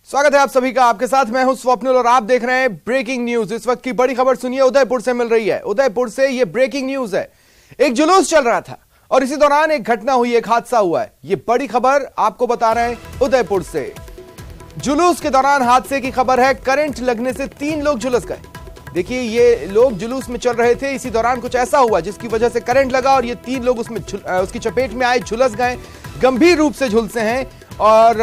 स्वागत है आप सभी का। आपके साथ मैं हूं स्वप्निल और आप देख रहे हैं ब्रेकिंग न्यूज। इस वक्त की बड़ी खबर सुनिए, उदयपुर से मिल रही है। उदयपुर से ये ब्रेकिंग न्यूज है। एक जुलूस चल रहा था और इसी दौरान एक घटना हुई, एक हादसा हुआ है। ये बड़ी खबर आपको बता रहे हैं उदयपुर से। जुलूस के दौरान हादसे की खबर है। करंट लगने से 3 लोग झुलस गए। देखिए, ये लोग जुलूस में चल रहे थे, इसी दौरान कुछ ऐसा हुआ जिसकी वजह से करंट लगा और ये 3 लोग उसकी चपेट में आए, झुलस गए, गंभीर रूप से झुलसे हैं और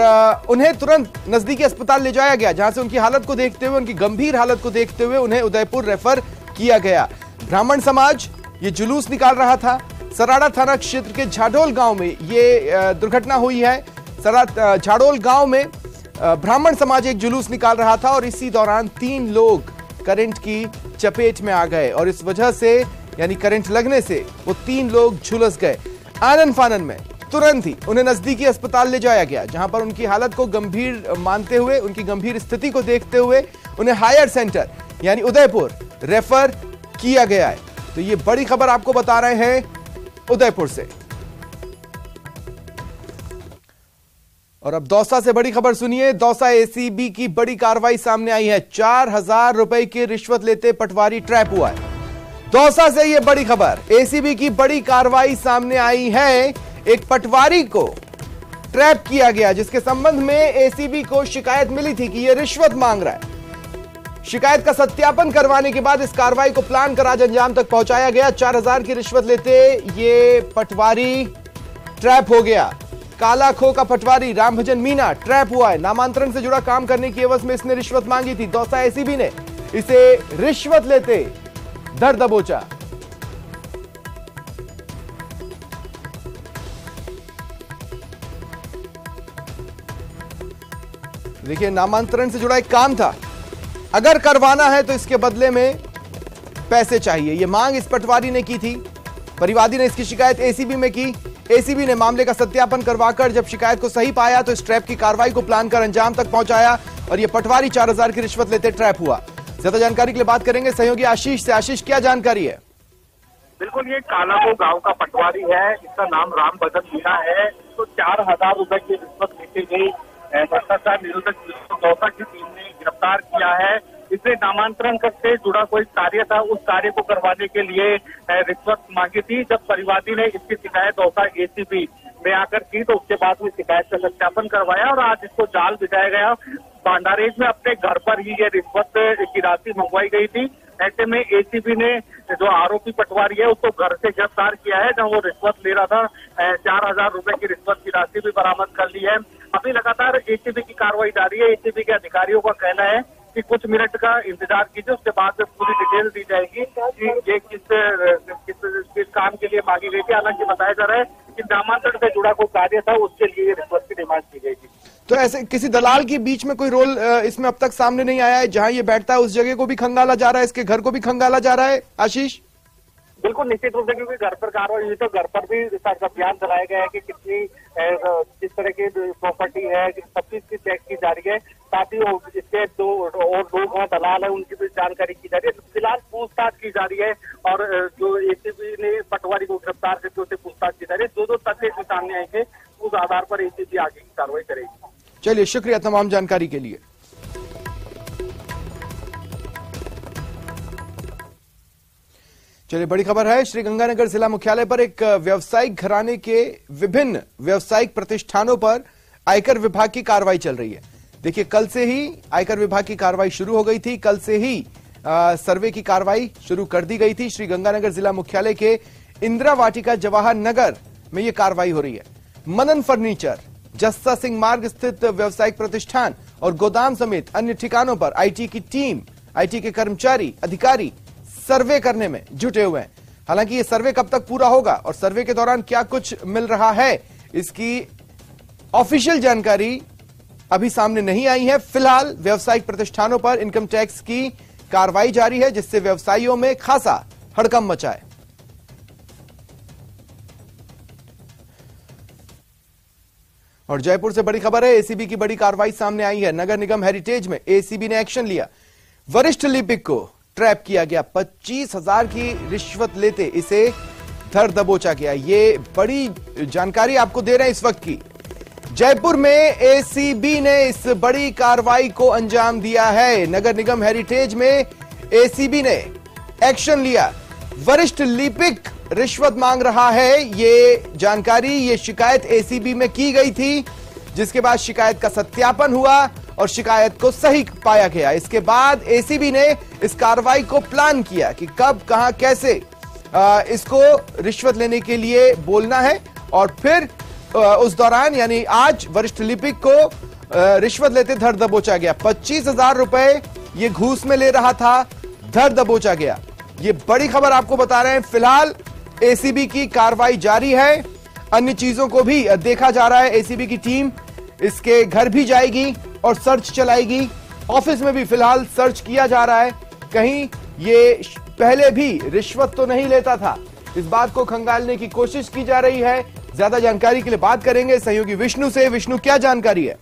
उन्हें तुरंत नजदीकी अस्पताल ले जाया गया, जहां से उनकी हालत को देखते हुए, उनकी गंभीर हालत को देखते हुए उन्हें उदयपुर रेफर किया गया। ब्राह्मण समाज ये जुलूस निकाल रहा था। सराड़ा थाना क्षेत्र के झाडोल गांव में ये दुर्घटना हुई है। झाडोल गांव में ब्राह्मण समाज एक जुलूस निकाल रहा था और इसी दौरान 3 लोग करंट की चपेट में आ गए और इस वजह से, यानी करंट लगने से, वो 3 लोग झुलस गए। आनन फानन में तुरंत ही उन्हें नजदीकी अस्पताल ले जाया गया, जहां पर उनकी हालत को गंभीर मानते हुए, उनकी गंभीर स्थिति को देखते हुए उन्हें हायर सेंटर यानी उदयपुर रेफर किया गया है। तो ये बड़ी खबर आपको बता रहे हैं उदयपुर से। और अब दौसा से बड़ी खबर सुनिए। दौसा एसीबी की बड़ी कार्रवाई सामने आई है। 4000 रुपए की रिश्वत लेते पटवारी ट्रैप हुआ है। दौसा से यह बड़ी खबर, एसीबी की बड़ी कार्रवाई सामने आई है। एक पटवारी को ट्रैप किया गया, जिसके संबंध में एसीबी को शिकायत मिली थी कि यह रिश्वत मांग रहा है। शिकायत का सत्यापन करवाने के बाद इस कार्रवाई को प्लान कर आज अंजाम तक पहुंचाया गया। 4000 की रिश्वत लेते ये पटवारी ट्रैप हो गया। काला खो का पटवारी रामभजन मीना ट्रैप हुआ है। नामांतरण से जुड़ा काम करने की एवज में इसने रिश्वत मांगी थी। दौसा एसीबी ने इसे रिश्वत लेते धर दबोचा। देखिए, नामांतरण से जुड़ा एक काम था, अगर करवाना है तो इसके बदले में पैसे चाहिए। यह मांग इस पटवारी ने की थी। परिवादी ने इसकी शिकायत एसीबी में की। एसीबी ने मामले का सत्यापन करवाकर जब शिकायत को सही पाया तो इस ट्रैप की कार्रवाई को प्लान कर अंजाम तक पहुंचाया और यह पटवारी 4000 की रिश्वत लेते ट्रैप हुआ। ज्यादा जानकारी के लिए बात करेंगे सहयोगी आशीष से। आशीष, क्या जानकारी है? बिल्कुल, ये कालागो गांव का पटवारी है। इसका नाम रामभजन मीना है। तो 4000 रुपए की रिश्वत लेते गई भ्रष्टाचार निरोधक दौसा की टीम ने गिरफ्तार किया है। इसने नामांतरण से जुड़ा कोई कार्य था, उस कार्य को करवाने के लिए रिश्वत मांगी थी। जब परिवादी ने इसकी शिकायत दौसा एसीबी में आकर की तो उसके बाद में शिकायत का सत्यापन करवाया और आज इसको जाल बिछाया गया। भांडारेज में अपने घर पर ही ये रिश्वत की राशि मंगवाई गई थी। ऐसे में एसीबी ने जो आरोपी पटवारी है उसको घर से गिरफ्तार किया है, जहां वो रिश्वत ले रहा था। 4000 रुपए की रिश्वत की राशि भी बरामद कर ली है। अभी लगातार एसीबी की कार्रवाई जारी है। एसीबी के अधिकारियों का कहना है कि कुछ मिनट का इंतजार कीजिए, उसके बाद में पूरी डिटेल दी जाएगी कि ये किस काम के लिए मांगी गई थी। हालांकि बताया जा रहा है कि नामांतरण से जुड़ा कोई कार्य था, उसके लिए रिश्वत की डिमांड की गई थी। तो ऐसे किसी दलाल के बीच में कोई रोल इसमें अब तक सामने नहीं आया है? जहां ये बैठता है उस जगह को भी खंगाला जा रहा है, इसके घर को भी खंगाला जा रहा है आशीष? बिल्कुल, निश्चित रूप से, क्योंकि घर पर कार्रवाई हुई तो घर पर भी सर्च अभियान चलाया गया है कि किस तरह की प्रॉपर्टी है, सब चीज की चेक की जा रही है। साथ ही इसके दो लोग हैं, दलाल है, उनकी भी जानकारी की जा रही है। फिलहाल पूछताछ की जा रही है और जो एसीबी ने पटवारी को गिरफ्तार करके उसे पूछताछ की जा रही है। जो तथ्य सामने आए थे उस आधार पर एसीबी आगे की कार्रवाई करेगी। चलिए, शुक्रिया तमाम जानकारी के लिए। चलिए, बड़ी खबर है। श्रीगंगानगर जिला मुख्यालय पर एक व्यवसायिक घराने के विभिन्न व्यवसायिक प्रतिष्ठानों पर आयकर विभाग की कार्रवाई चल रही है। देखिए, कल से ही आयकर विभाग की कार्रवाई शुरू हो गई थी। कल से ही सर्वे की कार्रवाई शुरू कर दी गई थी। श्रीगंगानगर जिला मुख्यालय के इंदिरा वाटिका जवाहर नगर में यह कार्रवाई हो रही है। मनन फर्नीचर, जस्सा सिंह मार्ग स्थित व्यवसायिक प्रतिष्ठान और गोदाम समेत अन्य ठिकानों पर आईटी की टीम, आईटी के कर्मचारी, अधिकारी सर्वे करने में जुटे हुए हैं। हालांकि ये सर्वे कब तक पूरा होगा और सर्वे के दौरान क्या कुछ मिल रहा है, इसकी ऑफिशियल जानकारी अभी सामने नहीं आई है। फिलहाल व्यवसायिक प्रतिष्ठानों पर इनकम टैक्स की कार्रवाई जारी है, जिससे व्यवसायियों में खासा हड़कंप मचा है। और जयपुर से बड़ी खबर है। एसीबी की बड़ी कार्रवाई सामने आई है। नगर निगम हेरिटेज में एसीबी ने एक्शन लिया। वरिष्ठ लिपिक को ट्रैप किया गया। 25,000 की रिश्वत लेते इसे धर दबोचा गया। ये बड़ी जानकारी आपको दे रहे हैं इस वक्त की। जयपुर में एसीबी ने इस बड़ी कार्रवाई को अंजाम दिया है। नगर निगम हेरिटेज में एसीबी ने एक्शन लिया। वरिष्ठ लिपिक रिश्वत मांग रहा है। ये जानकारी, ये शिकायत एसीबी में की गई थी, जिसके बाद शिकायत का सत्यापन हुआ और शिकायत को सही पाया गया। इसके बाद एसीबी ने इस कार्रवाई को प्लान किया कि कब, कहां, कैसे इसको रिश्वत लेने के लिए बोलना है और फिर उस दौरान यानी आज वरिष्ठ लिपिक को रिश्वत लेते धर दबोचा गया। 25,000 रुपए ये घूस में ले रहा था, धर दबोचा गया। ये बड़ी खबर आपको बता रहे हैं। फिलहाल एसीबी की कार्रवाई जारी है। अन्य चीजों को भी देखा जा रहा है। एसीबी की टीम इसके घर भी जाएगी और सर्च चलाएगी। ऑफिस में भी फिलहाल सर्च किया जा रहा है, कहीं ये पहले भी रिश्वत तो नहीं लेता था। इस बात को खंगालने की कोशिश की जा रही है। ज्यादा जानकारी के लिए बात करेंगे सहयोगी विष्णु से। विष्णु, क्या जानकारी है?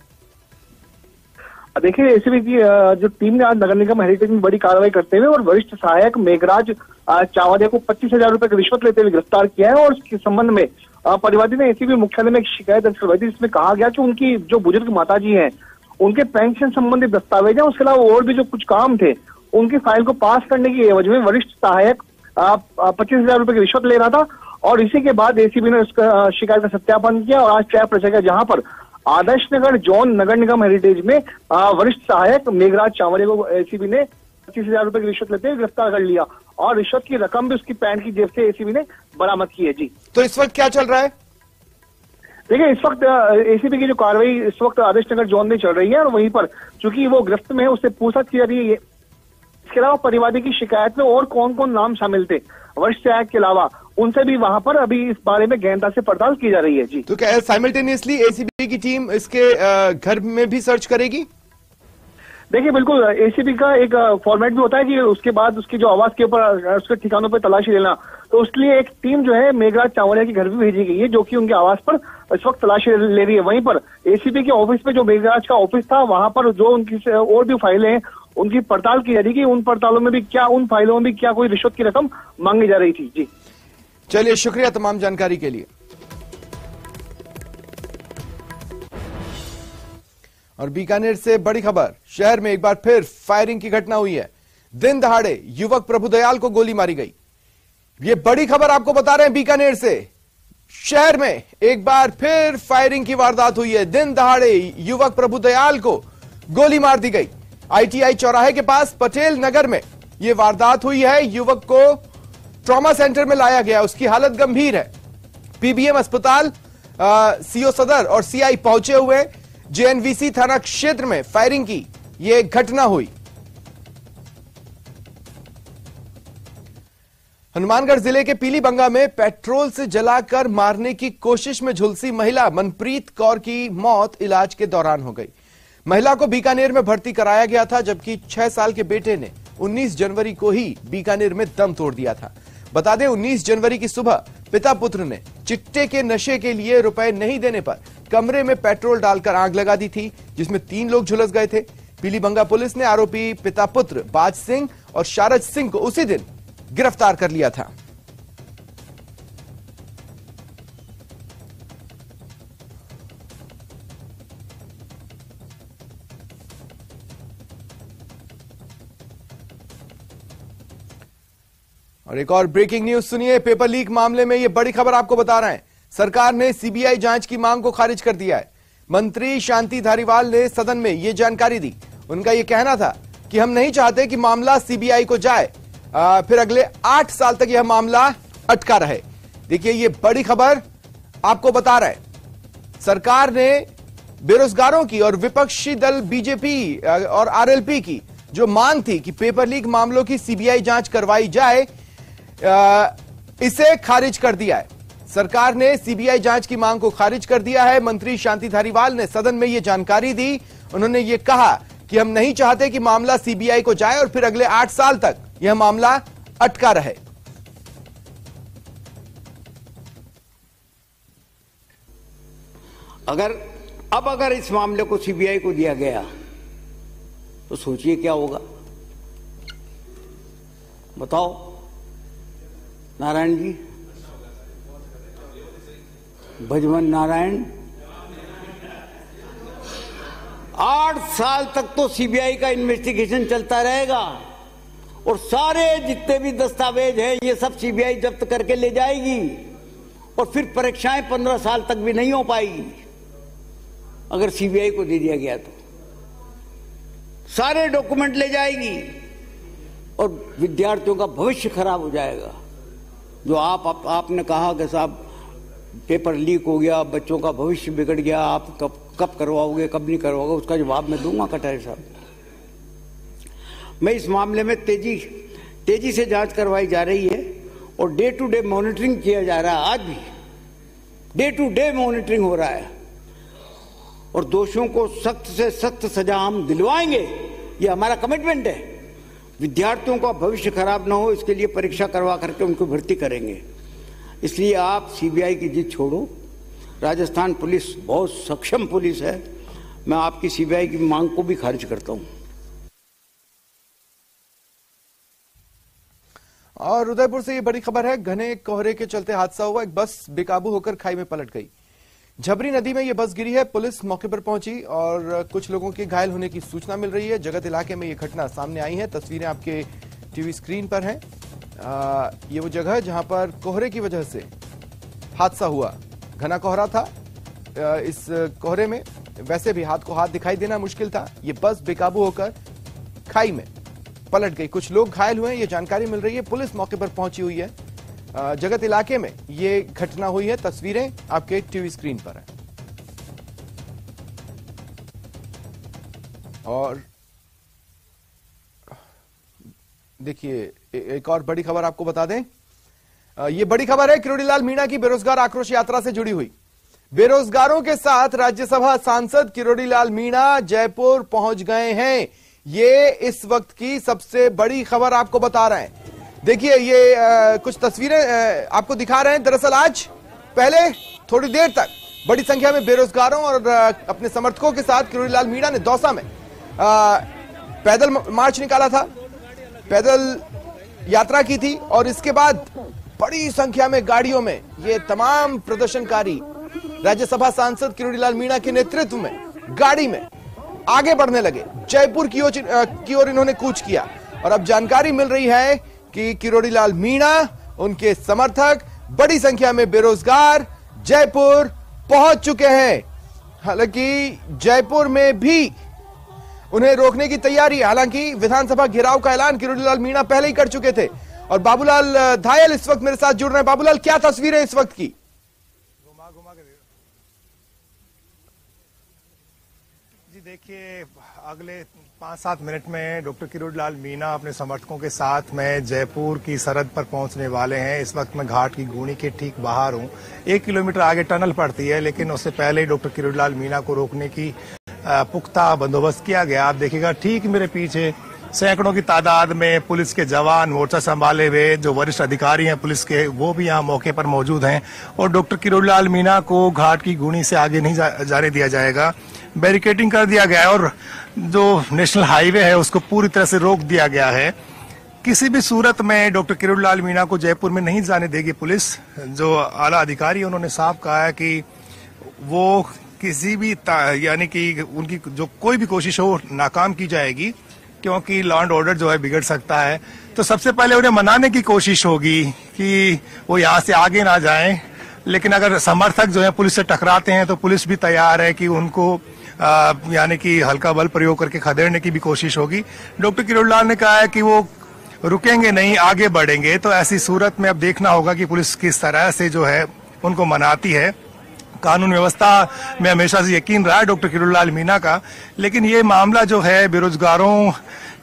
देखिए, एसीबी की जो टीम ने आज नगर निगम हेरिटेज में बड़ी कार्रवाई करते हुए और वरिष्ठ सहायक मेघराज चावरिया को 25,000 रुपए की रिश्वत लेते हुए गिरफ्तार किया है। और इसके संबंध में परिवादी ने एसीबी मुख्यालय में एक शिकायत दर्ज करवाई थी, जिसमें कहा गया कि उनकी जो बुजुर्ग माताजी हैं, उनके पेंशन संबंधित दस्तावेज है, उसके अलावा और भी जो कुछ काम थे, उनकी फाइल को पास करने की एवज में वरिष्ठ सहायक 25,000 रुपए की रिश्वत ले रहा था। और इसी के बाद एसीबी ने उसका शिकायत का सत्यापन किया और आज ट्रैप रचा गया, जहां पर आदर्श नगर जोन नगर निगम हेरिटेज में वरिष्ठ सहायक मेघराज चावरिया को एसीबी ने 25,000 रुपए की रिश्वत लेते हुए गिरफ्तार कर लिया और रिश्वत की रकम भी उसकी पैंट की जेब से एसीबी ने बरामद की है। जी, तो इस वक्त क्या चल रहा है? देखिए, इस वक्त एसीबी की जो कार्रवाई इस वक्त आदर्श नगर जोन में चल रही है और वहीं पर चूंकि वो गिरफ्त में है, उससे पूछताछ की जा रही है। इसके अलावा परिवादी की शिकायत में और कौन कौन नाम शामिल थे वरिष्ठ सहायक के अलावा, उनसे भी वहां पर अभी इस बारे में गहनता से पड़ताल की जा रही है। जी, तो क्या साइमल्टेनियसली एसीबी की टीम इसके घर में भी सर्च करेगी? देखिए, बिल्कुल, एसीबी का एक फॉर्मेट भी होता है कि उसके बाद उसकी जो आवास के ऊपर उसके ठिकानों पर तलाशी लेना, तो उसके लिए एक टीम जो है मेघराज चावरिया के घर भी भेजी गई है, जो कि उनके आवास पर इस वक्त तलाशी ले रही है। वहीं पर एसीबी के ऑफिस में जो मेघराज का ऑफिस था, वहां पर जो उनकी और भी फाइलें हैं, उनकी पड़ताल की जा रही है। उन पड़तालों में भी क्या, उन फाइलों में भी क्या कोई रिश्वत की रकम मांगी जा रही थी। जी, चलिए, शुक्रिया तमाम जानकारी के लिए। और बीकानेर से बड़ी खबर, शहर में एक बार फिर फायरिंग की घटना हुई है। दिन दहाड़े युवक प्रभुदयाल को गोली मारी गई। ये बड़ी खबर आपको बता रहे हैं बीकानेर से। शहर में एक बार फिर फायरिंग की वारदात हुई है। दिन दहाड़े युवक प्रभुदयाल को गोली मार दी गई। आईटीआई चौराहे के पास पटेल नगर में यह वारदात हुई है। युवक को ट्रॉमा सेंटर में लाया गया, उसकी हालत गंभीर है। पीबीएम अस्पताल सीओ सदर और सीआई पहुंचे हुए। जेएनवीसी थाना क्षेत्र में फायरिंग की यह घटना हुई। हनुमानगढ़ जिले के पीलीबंगा में पेट्रोल से जलाकर मारने की कोशिश में झुलसी महिला मनप्रीत कौर की मौत इलाज के दौरान हो गई। महिला को बीकानेर में भर्ती कराया गया था, जबकि 6 साल के बेटे ने 19 जनवरी को ही बीकानेर में दम तोड़ दिया था। बता दें, 19 जनवरी की सुबह पिता पुत्र ने चिट्टे के नशे के लिए रुपए नहीं देने पर कमरे में पेट्रोल डालकर आग लगा दी थी, जिसमें 3 लोग झुलस गए थे। पीलीबंगा पुलिस ने आरोपी पिता पुत्र बाज सिंह और शारद सिंह को उसी दिन गिरफ्तार कर लिया था। और एक और ब्रेकिंग न्यूज सुनिए। पेपर लीक मामले में यह बड़ी खबर आपको बता रहे हैं। सरकार ने सीबीआई जांच की मांग को खारिज कर दिया है। मंत्री शांति धारीवाल ने सदन में यह जानकारी दी। उनका यह कहना था कि हम नहीं चाहते कि मामला सीबीआई को जाए, फिर अगले 8 साल तक यह मामला अटका रहे। देखिए, यह बड़ी खबर आपको बता रहे हैं। सरकार ने बेरोजगारों की और विपक्षी दल बीजेपी और आरएलपी की जो मांग थी कि पेपर लीक मामलों की सीबीआई जांच करवाई जाए, इसे खारिज कर दिया है। सरकार ने सीबीआई जांच की मांग को खारिज कर दिया है। मंत्री शांति धारीवाल ने सदन में यह जानकारी दी। उन्होंने यह कहा कि हम नहीं चाहते कि मामला सीबीआई को जाए और फिर अगले 8 साल तक यह मामला अटका रहे। अगर इस मामले को सीबीआई को दिया गया तो सोचिए क्या होगा। बताओ नारायण जी, भजवन नारायण, 8 साल तक तो सीबीआई का इन्वेस्टिगेशन चलता रहेगा और सारे जितने भी दस्तावेज हैं ये सब सीबीआई जब्त करके ले जाएगी और फिर परीक्षाएं 15 साल तक भी नहीं हो पाएगी अगर सीबीआई को दे दिया गया तो। सारे डॉक्यूमेंट ले जाएगी और विद्यार्थियों का भविष्य खराब हो जाएगा। जो आपने कहा कि साहब पेपर लीक हो गया, बच्चों का भविष्य बिगड़ गया, आप कब करवाओगे, कब नहीं करवाओगे, उसका जवाब मैं दूंगा कटारे साहब। मैं इस मामले में तेजी से जांच करवाई जा रही है और डे टू डे मॉनिटरिंग किया जा रहा है। आज भी डे टू डे मॉनिटरिंग हो रहा है और दोषियों को सख्त से सख्त सजा हम दिलवाएंगे, ये हमारा कमिटमेंट है। विद्यार्थियों का भविष्य खराब ना हो इसके लिए परीक्षा करवा करके उनको भर्ती करेंगे। इसलिए आप सीबीआई की जिद छोड़ो। राजस्थान पुलिस बहुत सक्षम पुलिस है, मैं आपकी सीबीआई की मांग को भी खारिज करता हूं। और उदयपुर से ये बड़ी खबर है, घने कोहरे के चलते हादसा हुआ, एक बस बेकाबू होकर खाई में पलट गई। झबरी नदी में यह बस गिरी है, पुलिस मौके पर पहुंची और कुछ लोगों के घायल होने की सूचना मिल रही है। जगत इलाके में यह घटना सामने आई है, तस्वीरें आपके टीवी स्क्रीन पर हैं। ये वो जगह है जहां पर कोहरे की वजह से हादसा हुआ। घना कोहरा था, इस कोहरे में वैसे भी हाथ को हाथ दिखाई देना मुश्किल था। ये बस बेकाबू होकर खाई में पलट गई, कुछ लोग घायल हुए, ये जानकारी मिल रही है। पुलिस मौके पर पहुंची हुई है। जगत इलाके में ये घटना हुई है, तस्वीरें आपके टीवी स्क्रीन पर है। और देखिए एक और बड़ी खबर आपको बता दें, ये बड़ी खबर है किरोड़ीलाल मीणा की बेरोजगार आक्रोश यात्रा से जुड़ी हुई। बेरोजगारों के साथ राज्यसभा सांसद किरोड़ीलाल मीणा जयपुर पहुंच गए हैं। ये इस वक्त की सबसे बड़ी खबर आपको बता रहे हैं। देखिए ये कुछ तस्वीरें आपको दिखा रहे हैं। दरअसल आज पहले थोड़ी देर तक बड़ी संख्या में बेरोजगारों और अपने समर्थकों के साथ किरोड़ीलाल मीणा ने दौसा में पैदल मार्च निकाला था, पैदल यात्रा की थी और इसके बाद बड़ी संख्या में गाड़ियों में ये तमाम प्रदर्शनकारी राज्यसभा सांसद किरोड़ीलाल मीणा के नेतृत्व में गाड़ी में आगे बढ़ने लगे। जयपुर की ओर इन्होंने कूच किया और अब जानकारी मिल रही है कि किरोड़ीलाल मीणा, उनके समर्थक, बड़ी संख्या में बेरोजगार जयपुर पहुंच चुके हैं। हालांकि जयपुर में भी उन्हें रोकने की तैयारी, हालांकि विधानसभा घेराव का ऐलान किरोड़ीलाल मीणा पहले ही कर चुके थे। और बाबूलाल धायल इस वक्त मेरे साथ जुड़ रहे हैं। बाबूलाल, क्या तस्वीरें इस वक्त की? जी देखिए, अगले 5-7 मिनट में डॉक्टर किरोड़ीलाल मीणा अपने समर्थकों के साथ में जयपुर की सरहद पर पहुंचने वाले हैं। इस वक्त मैं घाट की गुणी के ठीक बाहर हूं। 1 किलोमीटर आगे टनल पड़ती है, लेकिन उससे पहले ही डॉक्टर किरोड़ीलाल मीणा को रोकने की पुख्ता बंदोबस्त किया गया। आप देखिएगा ठीक मेरे पीछे सैकड़ों की तादाद में पुलिस के जवान मोर्चा संभाले हुए, जो वरिष्ठ अधिकारी हैं पुलिस के, वो भी यहाँ मौके पर मौजूद हैं। और डॉक्टर किरोड़ीलाल मीणा को घाट की गुणी से आगे नहीं जाने दिया जाएगा। बैरिकेडिंग कर दिया गया है और जो नेशनल हाईवे है उसको पूरी तरह से रोक दिया गया है। किसी भी सूरत में डॉक्टर किरोड़ीलाल मीणा को जयपुर में नहीं जाने देगी पुलिस। जो आला अधिकारी उन्होंने साफ कहा है कि वो किसी भी यानी कि उनकी जो कोई भी कोशिश हो नाकाम की जाएगी, क्योंकि लॉ एंड ऑर्डर जो है बिगड़ सकता है। तो सबसे पहले उन्हें मनाने की कोशिश होगी कि वो यहाँ से आगे ना जाएं। लेकिन अगर समर्थक जो है पुलिस से टकराते हैं तो पुलिस भी तैयार है कि उनको यानी कि हल्का बल प्रयोग करके खदेड़ने की भी कोशिश होगी। डॉक्टर किरोड़ीलाल ने कहा है कि वो रुकेंगे नहीं, आगे बढ़ेंगे। तो ऐसी सूरत में अब देखना होगा कि पुलिस किस तरह से जो है उनको मनाती है। कानून व्यवस्था में हमेशा से यकीन रहा है डॉक्टर किरोड़ीलाल मीणा का, लेकिन ये मामला जो है बेरोजगारों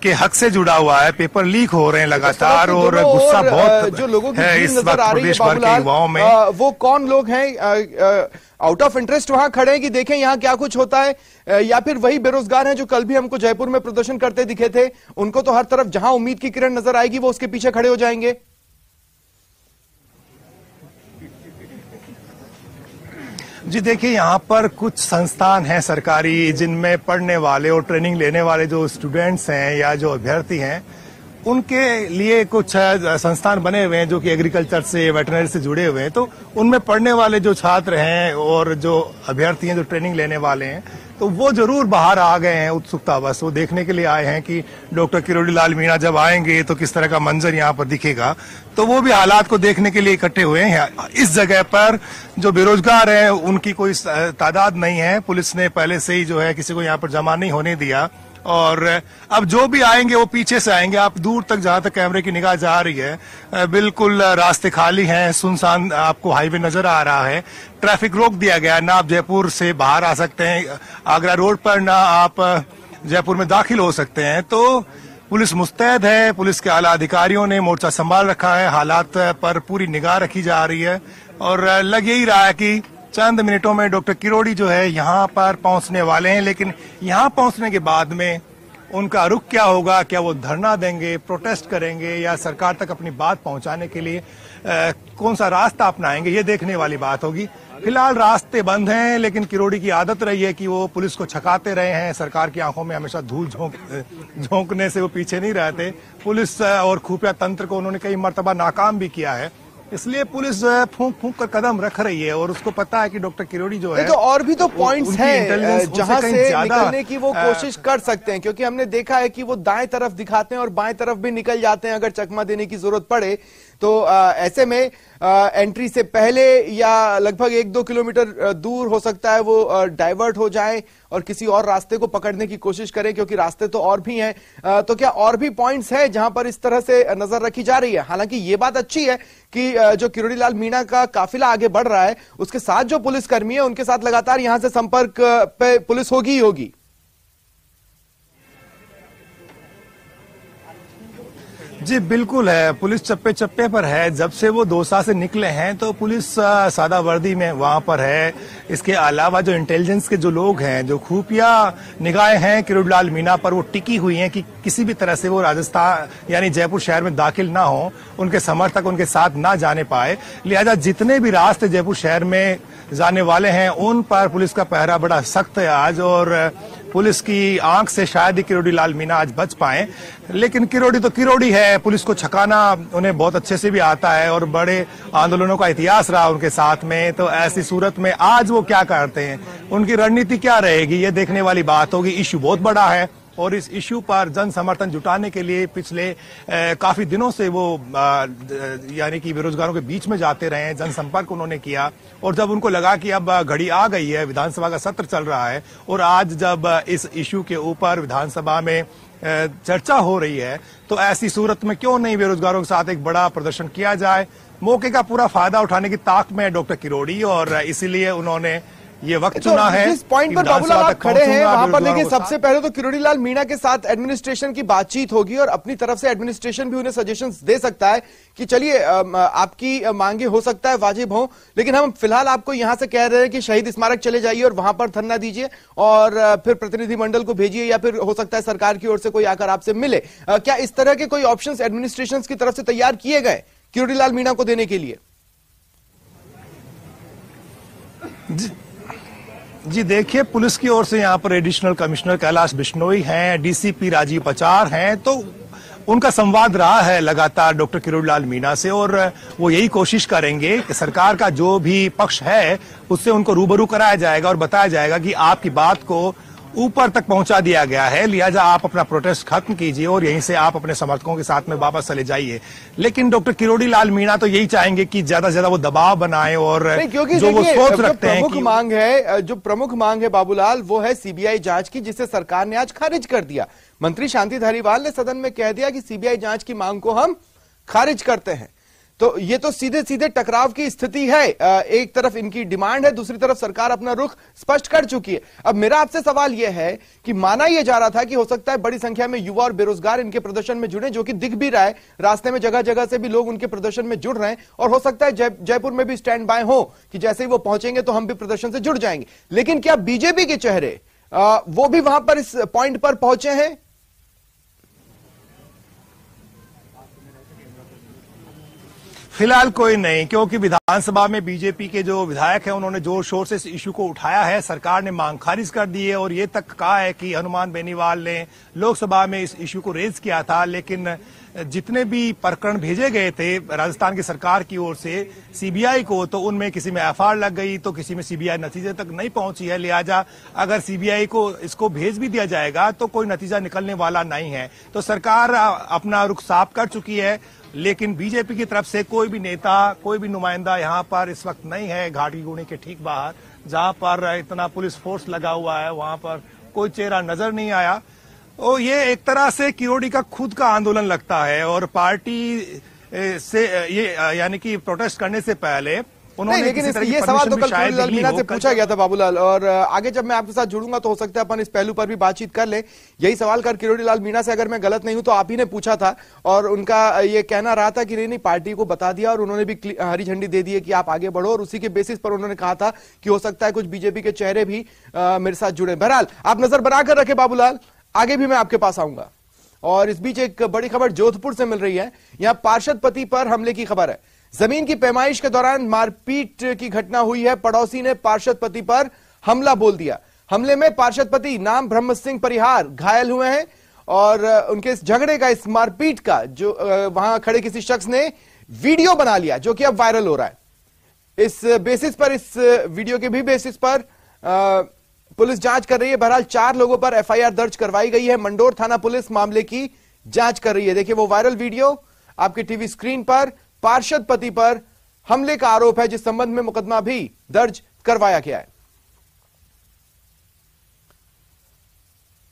के हक से जुड़ा हुआ है। पेपर लीक हो रहे हैं लगातार और गुस्सा बहुत जो लोगों की है इस वक्त प्रदेश भर के युवाओं में। वो कौन लोग हैं आउट ऑफ इंटरेस्ट वहां खड़े हैं कि देखें यहाँ क्या कुछ होता है, या फिर वही बेरोजगार हैं जो कल भी हमको जयपुर में प्रदर्शन करते दिखे थे? उनको तो हर तरफ जहां उम्मीद की किरण नजर आएगी वो उसके पीछे खड़े हो जाएंगे। जी देखिए, यहाँ पर कुछ संस्थान हैं सरकारी जिनमें पढ़ने वाले और ट्रेनिंग लेने वाले जो स्टूडेंट्स हैं या जो अभ्यर्थी हैं, उनके लिए कुछ संस्थान बने हुए हैं जो कि एग्रीकल्चर से, वेटरनरी से जुड़े हुए हैं। तो उनमें पढ़ने वाले जो छात्र हैं और जो अभ्यर्थी हैं जो ट्रेनिंग लेने वाले हैं, तो वो जरूर बाहर आ गए हैं उत्सुकता बस, वो देखने के लिए आए हैं कि डॉक्टर किरोड़ी लाल मीणा जब आएंगे तो किस तरह का मंजर यहाँ पर दिखेगा। तो वो भी हालात को देखने के लिए इकट्ठे हुए हैं। इस जगह पर जो बेरोजगार हैं उनकी कोई तादाद नहीं है, पुलिस ने पहले से ही जो है किसी को यहाँ पर जमा नहीं होने दिया। और अब जो भी आएंगे वो पीछे से आएंगे। आप दूर तक जहां तक कैमरे की निगाह जा रही है बिल्कुल रास्ते खाली हैं, सुनसान आपको हाईवे नजर आ रहा है। ट्रैफिक रोक दिया गया है, ना आप जयपुर से बाहर आ सकते हैं आगरा रोड पर, ना आप जयपुर में दाखिल हो सकते हैं। तो पुलिस मुस्तैद है, पुलिस के आला अधिकारियों ने मोर्चा संभाल रखा है, हालात पर पूरी निगाह रखी जा रही है। और लग यही रहा है कि चंद मिनटों में डॉक्टर किरोड़ी जो है यहाँ पर पहुंचने वाले हैं। लेकिन यहाँ पहुंचने के बाद में उनका रुख क्या होगा, क्या वो धरना देंगे, प्रोटेस्ट करेंगे, या सरकार तक अपनी बात पहुंचाने के लिए कौन सा रास्ता अपनाएंगे, ये देखने वाली बात होगी। फिलहाल रास्ते बंद हैं, लेकिन किरोड़ी की आदत रही है कि वो पुलिस को छकाते रहे हैं। सरकार की आंखों में हमेशा धूल झोंकने से वो पीछे नहीं रहते। पुलिस और खुफिया तंत्र को उन्होंने कई मर्तबा नाकाम भी किया है, इसलिए पुलिस फूंक फूंक कर कदम रख रही है। और उसको पता है कि डॉक्टर किरोड़ी जो है, तो और भी तो पॉइंट्स हैं जहां से निकलने की वो कोशिश कर सकते हैं, क्योंकि हमने देखा है कि वो दाएं तरफ दिखाते हैं और बाएं तरफ भी निकल जाते हैं अगर चकमा देने की जरूरत पड़े। तो ऐसे में एंट्री से पहले या लगभग 1-2 किलोमीटर दूर हो सकता है वो डाइवर्ट हो जाए और किसी और रास्ते को पकड़ने की कोशिश करें, क्योंकि रास्ते तो और भी हैं। तो क्या और भी पॉइंट्स हैं जहां पर इस तरह से नजर रखी जा रही है? हालांकि ये बात अच्छी है कि जो किरोड़ी लाल मीणा का काफिला आगे बढ़ रहा है, उसके साथ जो पुलिसकर्मी है उनके साथ लगातार यहां से संपर्क पे पुलिस होगी ही होगी। जी बिल्कुल है, पुलिस चप्पे चप्पे पर है। जब से वो दौसा से निकले हैं तो पुलिस सादा वर्दी में वहां पर है। इसके अलावा जो इंटेलिजेंस के जो लोग हैं, जो खुफिया निगाहें हैं किरोड़ी लाल मीणा पर, वो टिकी हुई हैं कि किसी भी तरह से वो राजस्थान यानी जयपुर शहर में दाखिल ना हो, उनके समर्थक उनके साथ ना जाने पाए। लिहाजा जितने भी रास्ते जयपुर शहर में जाने वाले हैं उन पर पुलिस का पहरा बड़ा सख्त है आज। और पुलिस की आंख से शायद ही किरोड़ी लाल मीणा आज बच पाए, लेकिन किरोड़ी तो किरोड़ी है, पुलिस को छकाना उन्हें बहुत अच्छे से भी आता है और बड़े आंदोलनों का इतिहास रहा उनके साथ में। तो ऐसी सूरत में आज वो क्या करते हैं, उनकी रणनीति क्या रहेगी, ये देखने वाली बात होगी। इश्यू बहुत बड़ा है और इस इश्यू पर जन समर्थन जुटाने के लिए पिछले काफी दिनों से वो यानी कि बेरोजगारों के बीच में जाते रहे हैं, जनसंपर्क उन्होंने किया। और जब उनको लगा कि अब घड़ी आ गई है, विधानसभा का सत्र चल रहा है और आज जब इस इश्यू के ऊपर विधानसभा में चर्चा हो रही है, तो ऐसी सूरत में क्यों नहीं बेरोजगारों के साथ एक बड़ा प्रदर्शन किया जाए। मौके का पूरा फायदा उठाने की ताक में है डॉक्टर किरोड़ी और इसीलिए उन्होंने ये वक्त चुना है। जिस पॉइंट पर बाबूलाल आप खड़े हैं वहां पर देखिए, सबसे पहले तो किरोड़ी लाल मीणा के साथ एडमिनिस्ट्रेशन की बातचीत होगी और अपनी तरफ से एडमिनिस्ट्रेशन भी उन्हें सजेशंस दे सकता है कि चलिए आपकी मांगे हो सकता है वाजिब हो, लेकिन हम फिलहाल आपको यहां से कह रहे हैं कि शहीद स्मारक चले जाइए और वहां पर धरना दीजिए और फिर प्रतिनिधिमंडल को भेजिए या फिर हो सकता है सरकार की ओर से कोई आकर आपसे मिले। क्या इस तरह के कोई ऑप्शंस एडमिनिस्ट्रेशन की तरफ से तैयार किए गए किरोड़ी लाल मीणा को देने के लिए? जी देखिए, पुलिस की ओर से यहाँ पर एडिशनल कमिश्नर कैलाश बिश्नोई हैं, डीसीपी राजीव पचार हैं, तो उनका संवाद रहा है लगातार डॉक्टर किरोड़ी लाल मीणा से और वो यही कोशिश करेंगे कि सरकार का जो भी पक्ष है उससे उनको रूबरू कराया जाएगा और बताया जाएगा कि आपकी बात को ऊपर तक पहुंचा दिया गया है, लिहाजा आप अपना प्रोटेस्ट खत्म कीजिए और यहीं से आप अपने समर्थकों के साथ में वापस चले जाइए। लेकिन डॉक्टर किरोड़ी लाल मीणा तो यही चाहेंगे कि ज्यादा से ज्यादा वो दबाव बनाए और जो वो सोच रखते हैं कि जो प्रमुख मांग है बाबूलाल, वो है सीबीआई जांच की, जिसे सरकार ने आज खारिज कर दिया। मंत्री शांति धारीवाल ने सदन में कह दिया कि सीबीआई जांच की मांग को हम खारिज करते हैं। तो ये तो सीधे सीधे टकराव की स्थिति है। एक तरफ इनकी डिमांड है, दूसरी तरफ सरकार अपना रुख स्पष्ट कर चुकी है। अब मेरा आपसे सवाल यह है कि माना यह जा रहा था कि हो सकता है बड़ी संख्या में युवा और बेरोजगार इनके प्रदर्शन में जुड़े, जो कि दिख भी रहा है, रास्ते में जगह जगह से भी लोग उनके प्रदर्शन में जुड़ रहे हैं और हो सकता है जयपुर में भी स्टैंड बाय हो कि जैसे ही वो पहुंचेंगे तो हम भी प्रदर्शन से जुड़ जाएंगे। लेकिन क्या बीजेपी के चेहरे वो भी वहां पर इस पॉइंट पर पहुंचे हैं? फिलहाल कोई नहीं, क्योंकि विधानसभा में बीजेपी के जो विधायक हैं उन्होंने जोर शोर से इस इशू को उठाया है। सरकार ने मांग खारिज कर दी है और ये तक कहा है कि हनुमान बेनीवाल ने लोकसभा में इस इशू को रेज किया था, लेकिन जितने भी प्रकरण भेजे गए थे राजस्थान की सरकार की ओर से सीबीआई को, तो उनमें किसी में एफआईआर लग गई तो किसी में सीबीआई नतीजे तक नहीं पहुंची है। लिहाजा अगर सीबीआई को इसको भेज भी दिया जाएगा तो कोई नतीजा निकलने वाला नहीं है। तो सरकार अपना रुख साफ कर चुकी है, लेकिन बीजेपी की तरफ से कोई भी नेता, कोई भी नुमाइंदा यहां पर इस वक्त नहीं है। घाटी गुणी के ठीक बाहर जहां पर इतना पुलिस फोर्स लगा हुआ है वहां पर कोई चेहरा नजर नहीं आया। और ये एक तरह से किरोड़ी का खुद का आंदोलन लगता है और पार्टी से ये यानी कि प्रोटेस्ट करने से पहले उन्होंने लेकिन ये सवाल तो कल किरोड़ी लाल मीणा से पूछा गया था बाबूलाल, और आगे जब मैं आपके साथ जुड़ूंगा तो हो सकता है अपन इस पहलू पर भी बातचीत कर ले। यही सवाल कर किरोड़ी लाल मीणा से, अगर मैं गलत नहीं हूं तो आप ही ने पूछा था और उनका ये कहना रहा था कि नहीं पार्टी को बता दिया और उन्होंने भी हरी झंडी दे दी है कि आप आगे बढ़ो, और उसी के बेसिस पर उन्होंने कहा था कि हो सकता है कुछ बीजेपी के चेहरे भी मेरे साथ जुड़े। बहरहाल आप नजर बनाकर रखे बाबूलाल, आगे भी मैं आपके पास आऊंगा। और इस बीच एक बड़ी खबर जोधपुर से मिल रही है। यहां पार्षद पति पर हमले की खबर है। जमीन की पैमाइश के दौरान मारपीट की घटना हुई है। पड़ोसी ने पार्षद पति पर हमला बोल दिया। हमले में पार्षद पति नाम ब्रह्म सिंह परिहार घायल हुए हैं और उनके इस झगड़े का, इस मारपीट का जो वहां खड़े किसी शख्स ने वीडियो बना लिया, जो कि अब वायरल हो रहा है। इस बेसिस पर, इस वीडियो के भी बेसिस पर पुलिस जांच कर रही है। बहरहाल 4 लोगों पर एफआईआर दर्ज करवाई गई है। मंडोर थाना पुलिस मामले की जांच कर रही है। देखिए वो वायरल वीडियो आपकी टीवी स्क्रीन पर। पार्षद पति पर हमले का आरोप है, जिस संबंध में मुकदमा भी दर्ज करवाया गया है।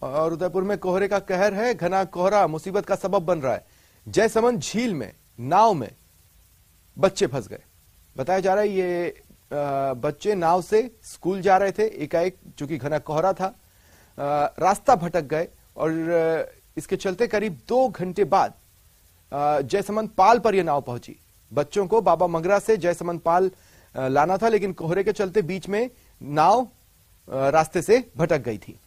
और उदयपुर में कोहरे का कहर है। घना कोहरा मुसीबत का सबब बन रहा है। जयसमंद झील में नाव में बच्चे फंस गए। बताया जा रहा है ये बच्चे नाव से स्कूल जा रहे थे। एकाएक चूंकि घना कोहरा था, रास्ता भटक गए और इसके चलते करीब 2 घंटे बाद जयसमंद पाल पर यह नाव पहुंची। बच्चों को बाबा मंगरा से जयसमंद पाल लाना था, लेकिन कोहरे के चलते बीच में नाव रास्ते से भटक गई थी।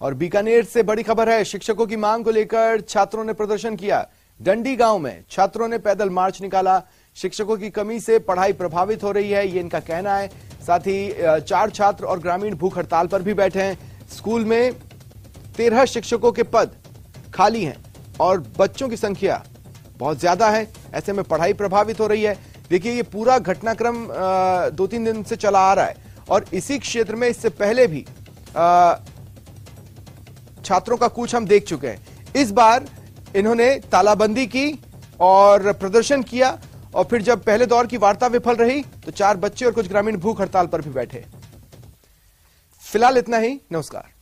और बीकानेर से बड़ी खबर है। शिक्षकों की मांग को लेकर छात्रों ने प्रदर्शन किया। डंडी गांव में छात्रों ने पैदल मार्च निकाला। शिक्षकों की कमी से पढ़ाई प्रभावित हो रही है, ये इनका कहना है। साथ ही 4 छात्र और ग्रामीण भूख हड़ताल पर भी बैठे हैं। स्कूल में 13 शिक्षकों के पद खाली हैं और बच्चों की संख्या बहुत ज्यादा है। ऐसे में पढ़ाई प्रभावित हो रही है। देखिए ये पूरा घटनाक्रम 2-3 दिन से चला आ रहा है और इसी क्षेत्र में इससे पहले भी छात्रों का कूच हम देख चुके हैं। इस बार इन्होंने तालाबंदी की और प्रदर्शन किया, और फिर जब पहले दौर की वार्ता विफल रही तो 4 बच्चे और कुछ ग्रामीण भूख हड़ताल पर भी बैठे। फिलहाल इतना ही। नमस्कार।